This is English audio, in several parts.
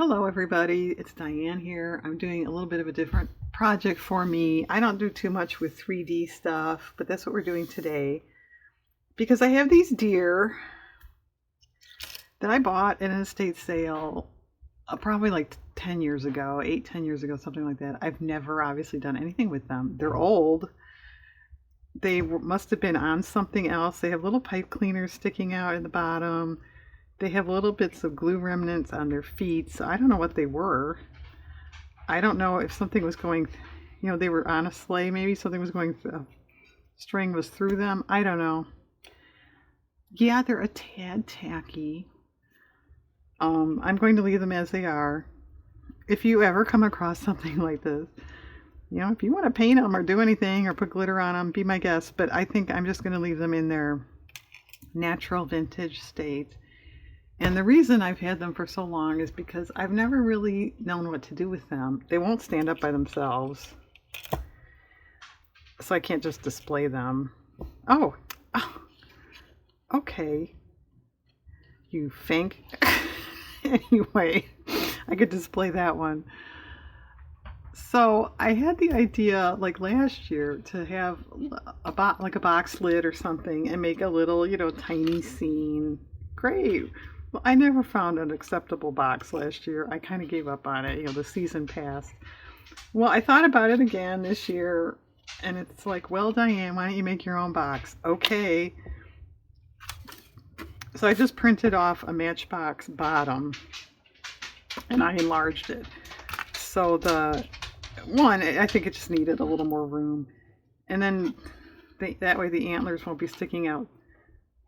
Hello everybody, it's Diane here. I'm doing a little bit of a different project for me. I don't do too much with 3D stuff, but that's what we're doing today. Because I have these deer that I bought in an estate sale probably like 10 years ago, 10 years ago, something like that. I've never obviously done anything with them. They're old. They must have been on something else. They have little pipe cleaners sticking out in the bottom. They have little bits of glue remnants on their feet, so I don't know what they were. I don't know if something was going, they were on a sleigh, maybe something was going, string was through them. I don't know. Yeah, they're a tad tacky. I'm going to leave them as they are. If you ever come across something like this, if you want to paint them or do anything or put glitter on them, be my guest. But I think I'm just going to leave them in their natural vintage state. And the reason I've had them for so long is because I've never really known what to do with them. They won't stand up by themselves. So I can't just display them. Oh okay. You think? Anyway, I could display that one. So I had the idea like last year to have a box lid or something and make a little, tiny scene. Great. Well, I never found an acceptable box last year. I kind of gave up on it. The season passed. Well, I thought about it again this year, and it's like, well, Diane, why don't you make your own box? Okay. So I just printed off a Matchbox bottom, and I enlarged it. So I think it just needed a little more room. And then that way the antlers won't be sticking out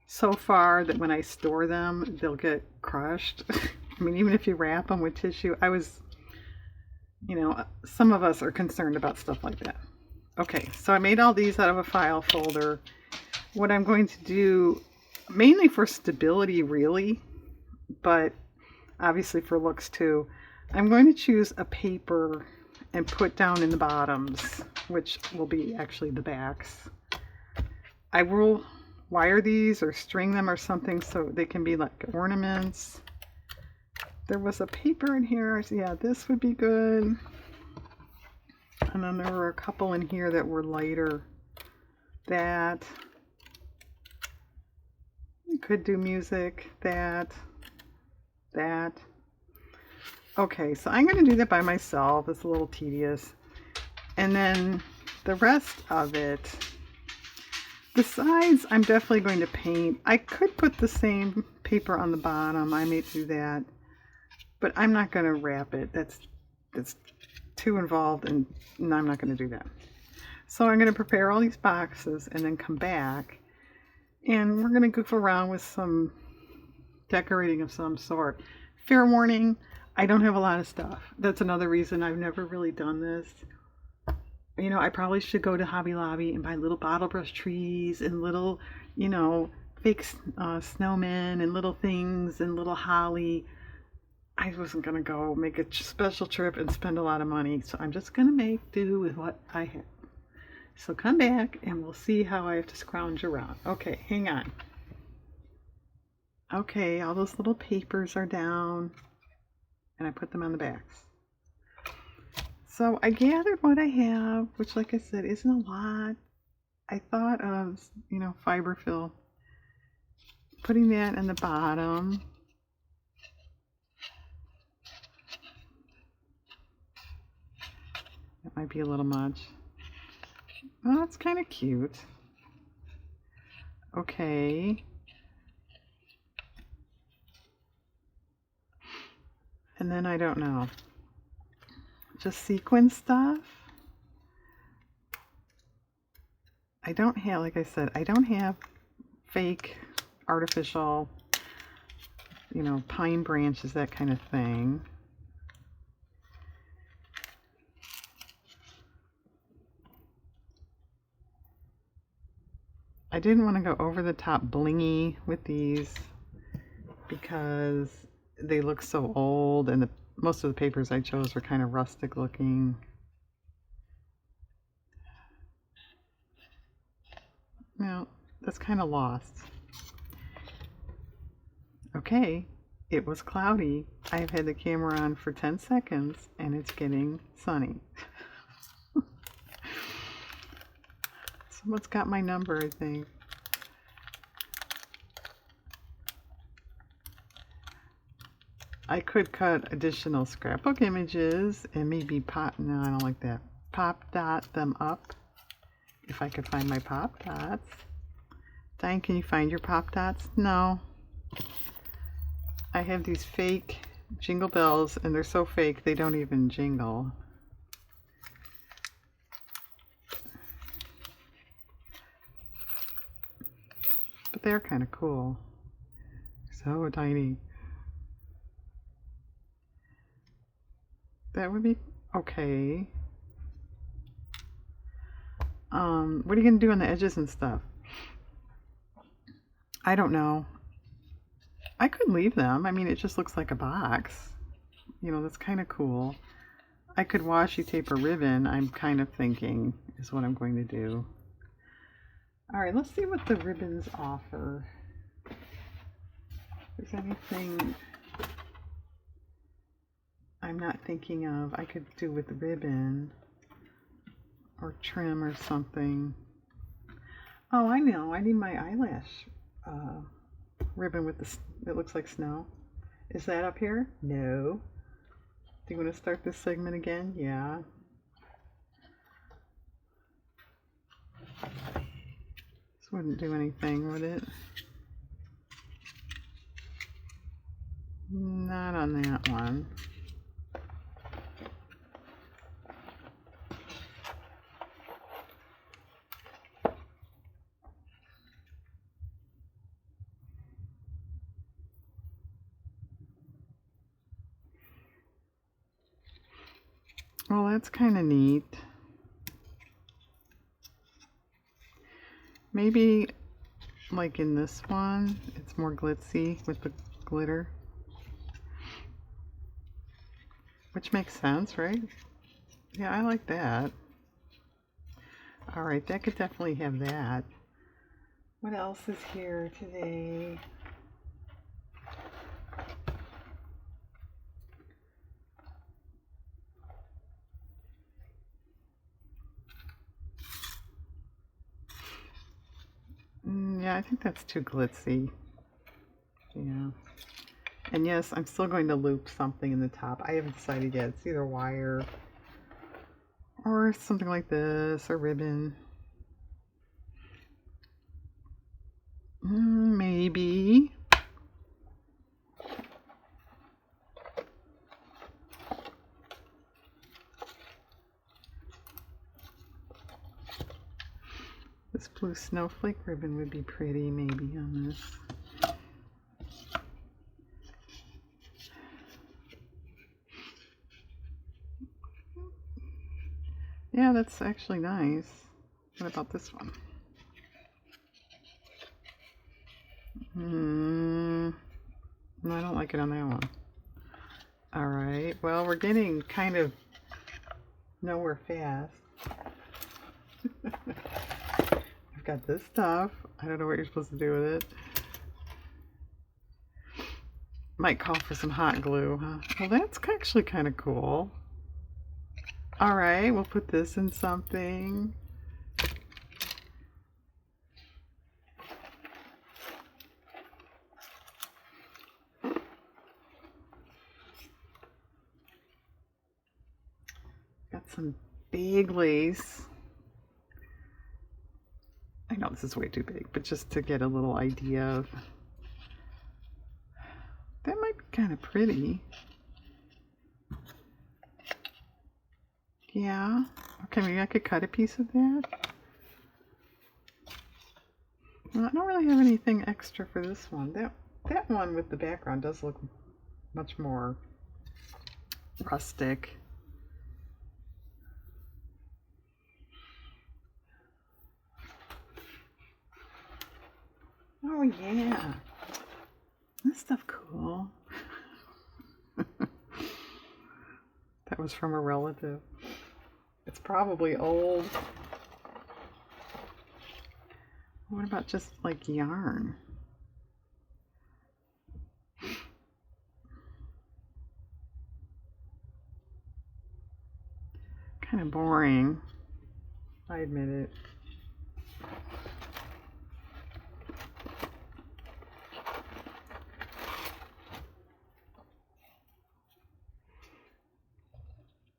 so far that when I store them, they'll get crushed. I mean, even if you wrap them with tissue, some of us are concerned about stuff like that. Okay, so I made all these out of a file folder. What I'm going to do, mainly for stability really, but obviously for looks too, I'm going to choose a paper and put down in the bottoms, which will be actually the backs. I will wire these or string them or something so they can be like ornaments. There was a paper in here. Yeah, this would be good. And then there were a couple in here that were lighter. That. You could do music. That. Okay, so I'm going to do that by myself. It's a little tedious. And then the rest of it, the sides, I'm definitely going to paint. I could put the same paper on the bottom. I may do that. But I'm not going to wrap it. That's too involved, and no, I'm not going to do that. So I'm going to prepare all these boxes and then come back. And we're going to goof around with some decorating of some sort. Fair warning, I don't have a lot of stuff. That's another reason I've never really done this. I probably should go to Hobby Lobby and buy little bottle brush trees and little, fake snowmen and little things and little holly. I wasn't going to go make a special trip and spend a lot of money, so I'm just going to make do with what I have. So come back and we'll see how I have to scrounge around. Okay, hang on. Okay, all those little papers are down, and I put them on the backs. So I gathered what I have, which, like I said, isn't a lot. I thought of, fiberfill, putting that in the bottom. That might be a little much. Oh, that's kind of cute. Okay. And then I don't know. Just sequin stuff. I don't have, like I said, I don't have fake, artificial, pine branches, that kind of thing. I didn't want to go over the top blingy with these because they look so old, and most of the papers I chose were kind of rustic looking. Well, that's kind of lost. Okay, it was cloudy. I've had the camera on for 10 seconds and it's getting sunny. Someone's got my number, I think. I could cut additional scrapbook images and maybe no, I don't like that. Pop dot them up if I could find my pop dots. Diane, can you find your pop dots? No. I have these fake jingle bells and they're so fake they don't even jingle. But they're kind of cool. So tiny. That would be okay. What are you going to do on the edges and stuff? I don't know. I could leave them. I mean, it just looks like a box. You know, that's kind of cool. I could washi tape a ribbon, I'm kind of thinking, is what I'm going to do. Alright, let's see what the ribbons offer. If there's anything I'm not thinking of I could do with the ribbon or trim or something. Oh, I know. I need my eyelash ribbon with it looks like snow. Is that up here? No. Do you want to start this segment again? Yeah. This wouldn't do anything, would it? Not on that one. Well, that's kind of neat. Maybe like in this one, it's more glitzy with the glitter. Which makes sense, right? Yeah, I like that. Alright, that could definitely have that. What else is here today? Yeah, I think that's too glitzy. Yeah. And yes, I'm still going to loop something in the top. I haven't decided yet. It's either wire or something like this, or ribbon. Maybe. This blue snowflake ribbon would be pretty, maybe, on this. Yeah, that's actually nice. What about this one? No, I don't like it on that one. Alright, well, we're getting kind of nowhere fast. I've got this stuff. I don't know what you're supposed to do with it. Might call for some hot glue, huh? Well, that's actually kind of cool. Alright, we'll put this in something. Got some big lace. I know this is way too big, but just to get a little idea of... That might be kind of pretty. Yeah. Okay, maybe I could cut a piece of that. Well, I don't really have anything extra for this one. That one with the background does look much more rustic. Oh yeah. This stuff cool. That was from a relative. It's probably old. What about just like yarn? Kind of boring. I admit it.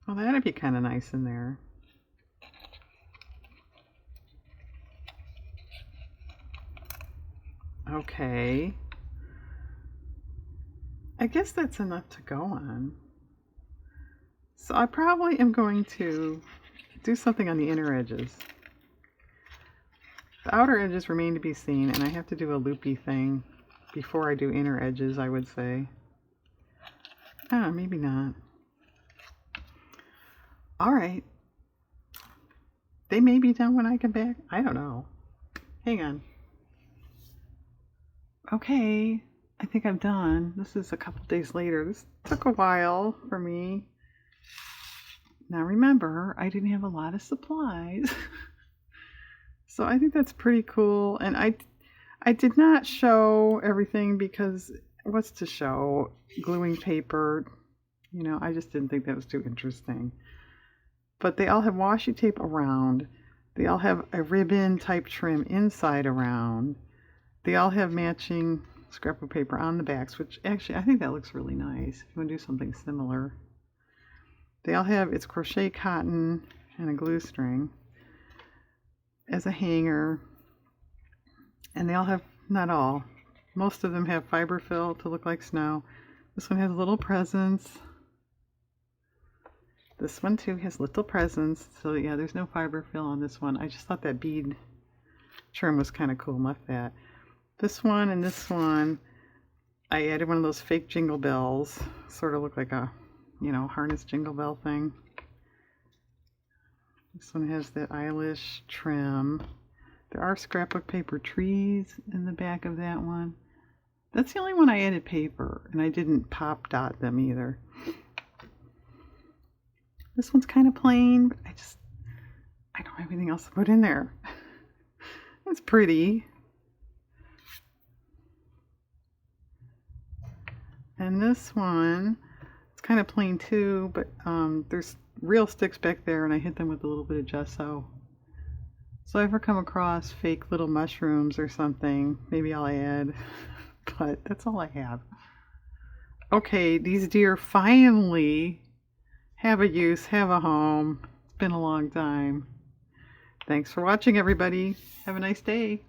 Well, that'd be kind of nice in there. Okay. I guess that's enough to go on. So I probably am going to do something on the inner edges. The outer edges remain to be seen, and I have to do a loopy thing before I do inner edges, I would say. Ah, maybe not. Alright. They may be done when I come back. I don't know. Hang on. Okay, I think I'm done. This is a couple days later. This took a while for me. Now remember, I didn't have a lot of supplies. So I think that's pretty cool. And I did not show everything because what's to show? Gluing paper, you know, I just didn't think that was too interesting. But they all have washi tape around. They all have a ribbon type trim inside around. They all have matching scrapbook paper on the backs, which actually I think that looks really nice. If you want to do something similar. They all have, it's crochet cotton and a glue string as a hanger. And they all have, not all, most of them have fiber fill to look like snow. This one has little presents. This one too has little presents. So yeah, there's no fiber fill on this one. I just thought that bead trim was kind of cool. Left that. This one and this one, I added one of those fake jingle bells. Sort of look like a, you know, harness jingle bell thing. This one has the eyelash trim. There are scrapbook paper trees in the back of that one. That's the only one I added paper, and I didn't pop dot them either. This one's kind of plain, but I don't have anything else to put in there. It's pretty. And this one, it's kind of plain too, but there's real sticks back there, and I hit them with a little bit of gesso. So if I ever come across fake little mushrooms or something, maybe I'll add, but that's all I have. Okay, these deer finally have a use, have a home. It's been a long time. Thanks for watching, everybody. Have a nice day.